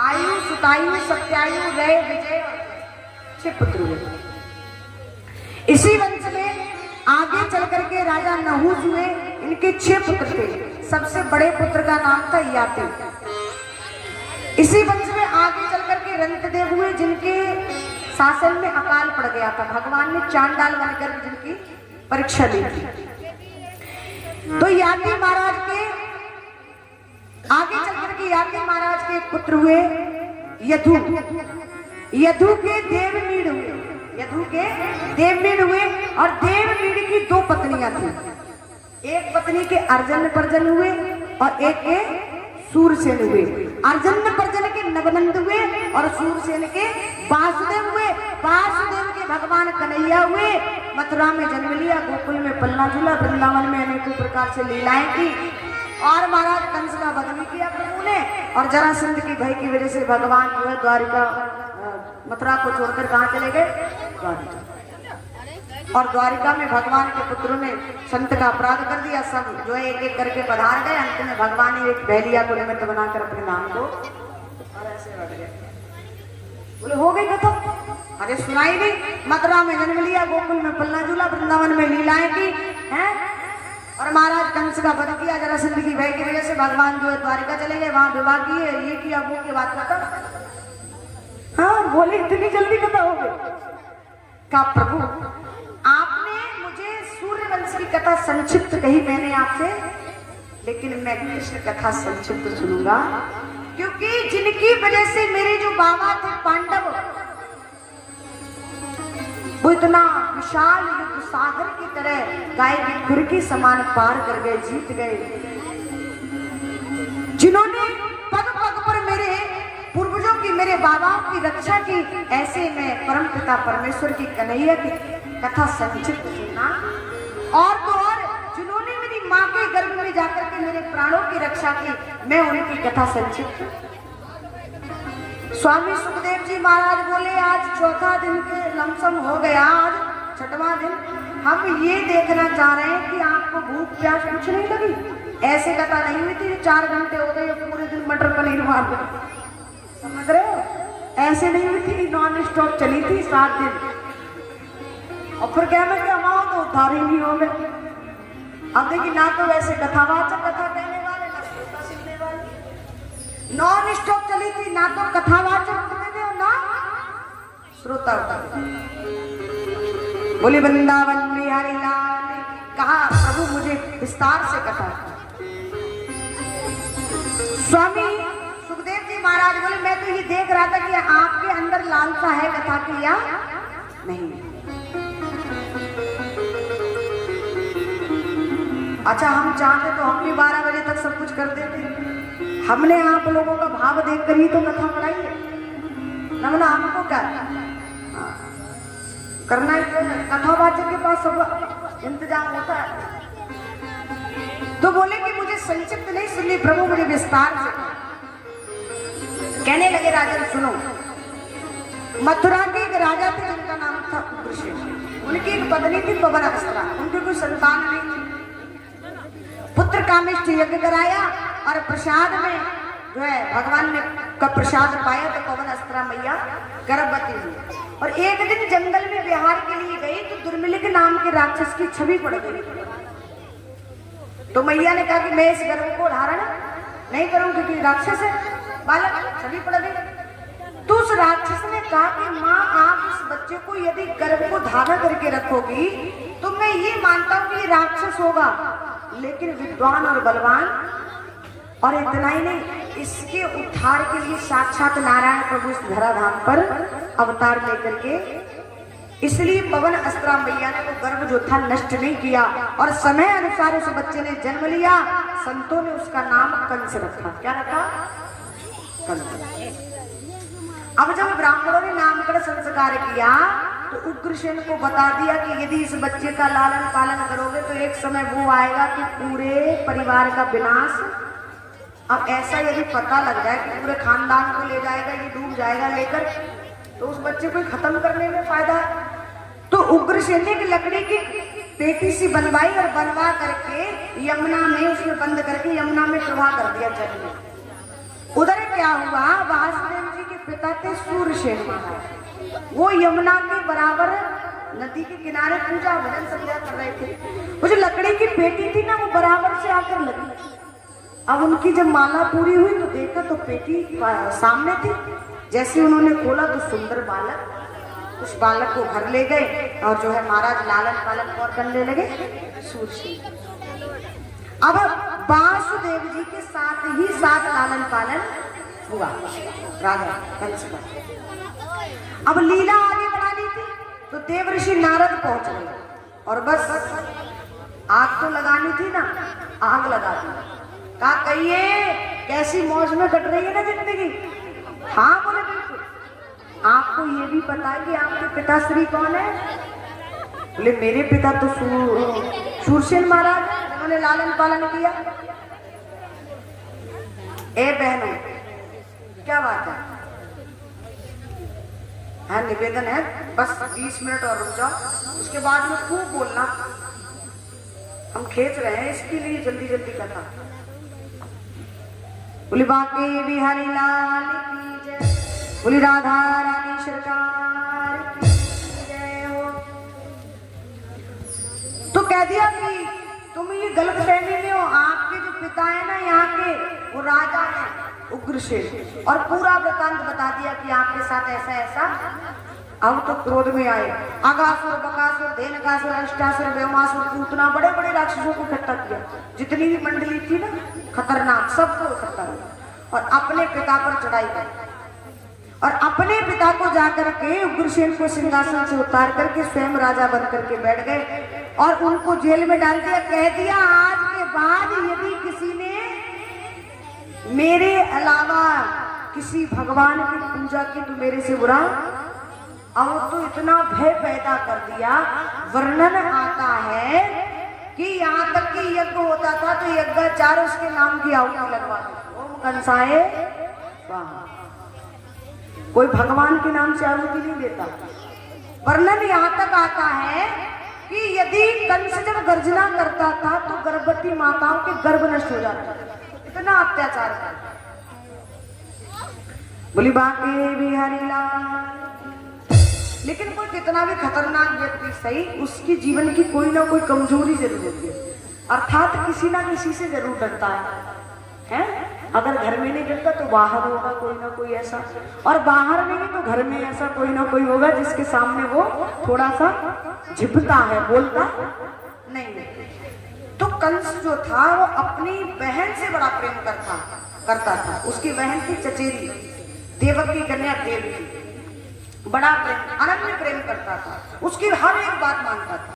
आयु, सुतायु, सत्यायु, रय, विजय, 6 पुत्र हुए। इसी वंश में आगे चल करके राजा नहुष हुए। इनके 6 पुत्र थे। सबसे बड़े पुत्र का नाम था याति। इसी वंश में आगे चल करके रंतदेव हुए, जिनके शासन में अकाल पड़ गया था। भगवान ने चांडाल बनकर जिनकी परीक्षा ली थी। तो याति महाराज के आगे चल करके याति महाराज के एक पुत्र हुए यदु। यदु के देवमीड़ हुए। यदु के देवमीड़ हुए और देवमीड़ की 2 पत्नियां थी। एक पत्नी के अर्जन पर्जन हुए और एक के सूरसेन हुए। अर्जन पर्जन के नवनंद हुए और सूरसेन के वासुदेव हुए। वासुदेव के भगवान कन्हैया हुए। मथुरा में जन्म लिया, गोकुल में पलना झूला, वृंदावन में अनेकों प्रकार से लीलाएं की और महाराज कंस का वध भी किया प्रभु ने। और जरासंध की भय की वजह से भगवान जो है द्वारिका मथुरा को छोड़कर कहाँ चले गए? द्वारिका। और द्वारिका में भगवान के पुत्रों ने संत का अपराध कर दिया। सब जो है एक एक करके पधार गए। अंत में भगवान ने एक बैलिया को निमित्त बनाकर अपने नाम को और ऐसे बढ़ गए। बोले हो गई कथा? अरे सुनाई नहीं। मथुरा में जन्म लिया, गोकुल में पलना झूला, वृंदावन में लीलाएं की हैं और महाराज कंस का वध किया। जरासंध की भय की वजह से भगवान जो है द्वारिका चले गए। वहां विवाह किए, ये किया वो की बात खत्म। हाँ बोले इतनी जल्दी कथा हो गई? का प्रभु आपने मुझे सूर्यवंश की कथा संक्षिप्त कही मैंने आपसे, लेकिन मैं कृष्ण कथा संक्षिप्त सुनूंगा, क्योंकि जिनकी वजह से मेरे जो बाबा थे पांडव, वो इतना विशाल युद्ध सागर की तरह गाय की खुर के समान पार कर गए, जीत गए। जिन्होंने पग पग पर मेरे पूर्वजों की, मेरे बाबाओं की रक्षा की, ऐसे में परम पिता परमेश्वर की कन्हैया की कथा संक्षिप्त सुनना। और तो और जिन्होंने मेरी माँ के गर्भ में जाकर के मेरे प्राणों की रक्षा की, मैं उनकी कथा संक्षिप्त। स्वामी सुखदेव जी महाराज बोले आज 4था दिन के लमसम हो गया, आज 6वां दिन। हम ये देखना चाह रहे हैं कि आपको भूख प्यास कुछ नहीं लगी? ऐसे कथा नहीं हुई थी 4 घंटे हो गए पूरे दिन मटर पनीर मार दो, समझ रहे हो? ऐसे नहीं हुई थी, नॉन स्टॉप चली थी 7 दिन। और फिर कहना कि हमारा तो उद्धार ही नहीं हो गए। अब देखिए ना तो वैसे कथावाचक कथा कहने वाले, ना श्रोता सुनने वाले। नॉन स्टॉप चली थी, ना तो कथावाचक होते थे और ना श्रोता होते। बोले वृंदावन बिहारी लाल ने कहा प्रभु मुझे विस्तार से कथा। स्वामी सुखदेव जी महाराज बोले मैं तो ये देख रहा था कि आपके अंदर लालसा है कथा की या नहीं। अच्छा हम चाहते तो हम भी 12 बजे तक सब कुछ कर देते। हमने आप लोगों का भाव देखकर ही तो कथा बढ़ाई है ना। हमको क्या करना है? कथावाचक के पास सब इंतजाम होता है। तो बोले कि मुझे संक्षिप्त नहीं सुननी प्रभु, मुझे विस्तार से। कहने लगे राजन सुनो, मथुरा के एक राजा थे जिनका नाम था उग्रसेन। उनकी एक पत्नी थी पवन अस्त्रा। उनकी कोई संतान नहीं थी। पुत्र कामिष्ठ यज्ञ कराया और प्रसाद में जो है भगवान ने का प्रसाद पाया तो पवन अस्त्रा मैया गर्भवती हुई। और एक दिन जंगल में विहार के लिए गई तो दुर्मिलिक नाम के राक्षस की छवि पड़ गई। तो मैया ने कहा कि मैं इस गर्भ को धारण नहीं करूंगी क्योंकि राक्षस है, बालक छवि पड़ गई। तो उस राक्षस ने कहा कि माँ आप इस बच्चे को यदि गर्भ को धारण करके रखोगी तो मैं ये मानता हूँ कि ये राक्षस होगा लेकिन विद्वान और बलवान। और इतना ही नहीं, इसके उद्धार के लिए साक्षात नारायण प्रभु इस धराधाम पर अवतार लेकर के, इसलिए पवन अस्त्रा मैया ने वो गर्भ जो था नष्ट नहीं किया और समय अनुसार उस बच्चे ने जन्म लिया। संतों ने उसका नाम कंस रखा। क्या रखा? कंस। अब जब ब्राह्मणों ने नामकरण संस्कार किया तो उग्रसेन को बता दिया कि यदि इस बच्चे का लालन पालन करोगे तो एक समय वो आएगा कि पूरे परिवार का विनाश। अब ऐसा यदि पता लग जाए कि पूरे खानदान को ले जाएगा, ये डूब जाएगा लेकर, तो उस बच्चे को खत्म करने में फायदा। तो उग्रसेन ने एक लकड़ी की पेटी सी बनवाई और बनवा करके यमुना में उसमें बंद करके यमुना में प्रवाह कर दिया जल में। उधर एक क्या हुआ, वासुदेव जी के पिता थे सूरसेन महाराज। वो यमुना के बराबर नदी के किनारे पूजा भजन संध्या कर रहे थे। वो जो लकड़ी की पेटी थी ना, वो बराबर से आकर लगी। अब उनकी जब माला पूरी हुई तो देखा तो पेटी सामने थी। जैसे उन्होंने खोला तो सुंदर बालक, उस बालक को घर ले गए और जो है महाराज लालन पालन और करने लगे सूरसेन। अब वासुदेव जी के साथ ही साथ लालन पालन हुआ राजा कंस का। अब लीला आगे बढ़ानी थी तो देवर्षि नारद पहुंच गए और बस आग तो लगानी थी ना, आग लगा दी। कहा कहिए कैसी मौज में कट रही है ना जिंदगी। हाँ बोले बिल्कुल। आपको ये भी पता है कि आपके पिताश्री कौन है? बोले मेरे पिता तो सूरसेन महाराज, उन्होंने लालन पालन किया। ए बहनों क्या बात है? हाँ निवेदन है, बस 20 मिनट और रुक जाओ, उसके बाद में खूब बोलना। हम खींच रहे हैं इसके लिए जल्दी जल्दी करना। बोली बाके बिहारी लाल की जय, बोली राधा रानी सरकार की जय हो। तो कह दिया कि तुम ये गलत फहमी में हो। आपके जो पिता है ना यहाँ के, वो राजा है उग्रसेन, और पूरा वृतांत बता दिया कि आपके साथ ऐसा ऐसा। अब तो क्रोध में आए। अगासुर, बकासुर, धेनुकासुर, अष्टासुर, व्योमासुर, पूतना, बड़े बड़े राक्षसों को इकट्ठा किया। जितनी भी मंडली थी ना खतरनाक, सबको इकट्ठा किया और अपने पिता पर चढ़ाई की। और अपने पिता को जाकर के उग्रसेन को सिंहासन से उतार करके स्वयं राजा बन करके बैठ गए और उनको जेल में डाल दिया। कह दिया आज के बाद यदि किसी ने मेरे अलावा किसी भगवान की पूजा की तो मेरे से बुरा। अब तो इतना भय पैदा कर दिया। वर्णन आता है कि यहाँ तक कि यज्ञ होता था तो यज्ञाचार उसके नाम की आहुति लगवा दी। ओम कंसाए स्वाहा। कोई भगवान के नाम से आहुति नहीं देता। वर्णन यहाँ तक आता है कि यदि कंस जब गर्जना करता था तो गर्भवती माताओं के गर्भ नष्ट हो जाता था। इतना अत्याचार था। बोली बाके बिहारी लाल। लेकिन कोई कितना भी खतरनाक व्यक्ति सही, उसकी जीवन की कोई ना कोई कमजोरी जरूर होती है, अर्थात किसी ना किसी से जरूर डरता है? अगर घर में नहीं डरता तो बाहर होगा कोई ना कोई ऐसा, और बाहर नहीं तो घर में ऐसा कोई ना कोई होगा जिसके सामने वो थोड़ा सा झिपता है, बोलता नहीं। तो कंस जो था वो अपनी बहन से बड़ा प्रेम करता था। उसकी बहन थी चचेरी, देवकी कन्या देवकी। बड़ा प्रेम, अनन्य प्रेम करता था। उसकी हर एक बात मानता था।